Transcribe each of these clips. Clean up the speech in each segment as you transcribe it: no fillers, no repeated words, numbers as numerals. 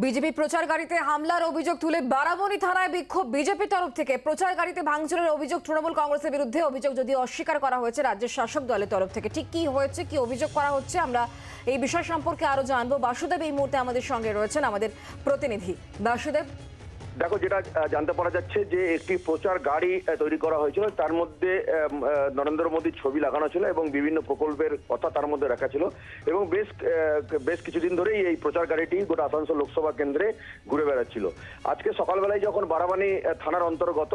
BJP প্রচার গাড়িতে হামলার অভিযোগ তুলে বারাবণী থানায় বিক্ষোভ বিজেপির তরফ থেকে। প্রচার গাড়িতে ভাঙচুরের অভিযোগ তৃণমূল কংগ্রেসের বিরুদ্ধে। অভিযোগ যদিও অস্বীকার করা হয়েছে রাজ্যের শাসক দলের তরফ থেকে। ঠিক কি হয়েছে, কি অভিযোগ করা হচ্ছে, আমরা এই বিষয় সম্পর্কে আরো জানবো। বাসুদেব এই মুহূর্তে আমাদের সঙ্গে রয়েছেন, আমাদের প্রতিনিধি। বাসুদেব, দেখো, যেটা জানতে পারা যাচ্ছে যে একটি প্রচার গাড়ি তৈরি করা হয়েছিল, তার মধ্যে নরেন্দ্র মোদীর ছবি লাগানো ছিল এবং বিভিন্ন প্রকল্পের কথা তার মধ্যে রাখা ছিল এবং বেশ কিছুদিন ধরেই এই প্রচার গাড়িটি গোটা আসানসোল লোকসভা কেন্দ্রে ঘুরে বেড়াচ্ছিল। আজকে সকালবেলায় যখন বারাবাণী থানার অন্তর্গত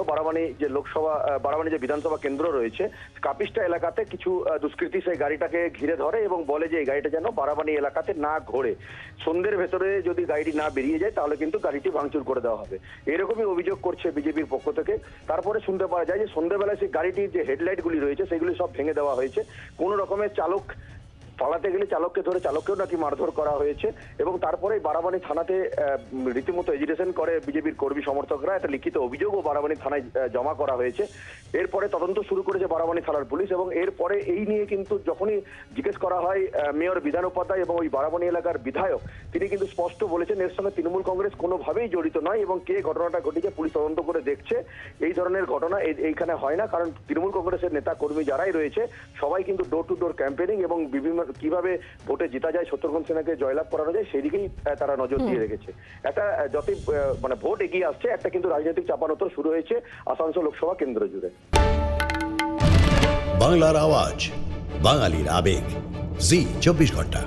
বারাবাণী যে বিধানসভা কেন্দ্র রয়েছে, কাপিস্টা এলাকাতে কিছু দুষ্কৃতী সেই গাড়িটাকে ঘিরে ধরে এবং বলে যে এই গাড়িটা যেন বারাবাণী এলাকাতে না ঘোরে, সন্ধ্যের ভেতরে যদি গাড়িটি না বেরিয়ে যায় তাহলে কিন্তু গাড়িটি ভাঙচুর করে দেওয়া হবে, এরকমই অভিযোগ করছে বিজেপির পক্ষ থেকে। তারপরে শুনতে পাওয়া যায় যে সন্ধ্যাবেলায় সেই গাড়িটির যে হেডলাইট গুলি রয়েছে সেগুলি সব ভেঙে দেওয়া হয়েছে। কোন রকমের চালক পালাতে গেলে চালককে ধরে চালককেও নাকি মারধর করা হয়েছে এবং তারপরে বারাবাণী থানাতে রীতিমতো এজিটেশন করে বিজেপির কর্মী সমর্থকরা। একটা লিখিত অভিযোগও বারাবাণী থানায় জমা করা হয়েছে। এরপরে তদন্ত শুরু করেছে বারাবাণী থানার পুলিশ এবং এরপরে এই নিয়ে কিন্তু যখনই জিজ্ঞেস করা হয় মেয়র বিধান উপাধ্যায় এবং ওই বারাবাণী এলাকার বিধায়ক, তিনি কিন্তু স্পষ্ট বলেছেন এর সঙ্গে তৃণমূল কংগ্রেস কোনোভাবেই জড়িত নয় এবং কে ঘটনাটা ঘটেছে পুলিশ তদন্ত করে দেখছে। এই ধরনের ঘটনা এইখানে হয় না, কারণ তৃণমূল কংগ্রেসের নেতা কর্মী যারাই রয়েছে সবাই কিন্তু ডোর টু ডোর ক্যাম্পেনিং এবং বিভিন্ন কিভাবে ভোটে জিতা যায়, শত্রুঘ্ন সিনহাকে জয়লাভ করানো যায় সেদিকেই তারা নজর দিয়ে রেখেছে। একটা যতই ভোট এগিয়ে আসছে, একটা কিন্তু রাজনৈতিক চাপানোতর শুরু হয়েছে আসানসোল লোকসভা কেন্দ্র জুড়ে। বাংলার আওয়াজ, বাঙালির আবেগ, জি 24 ঘন্টা।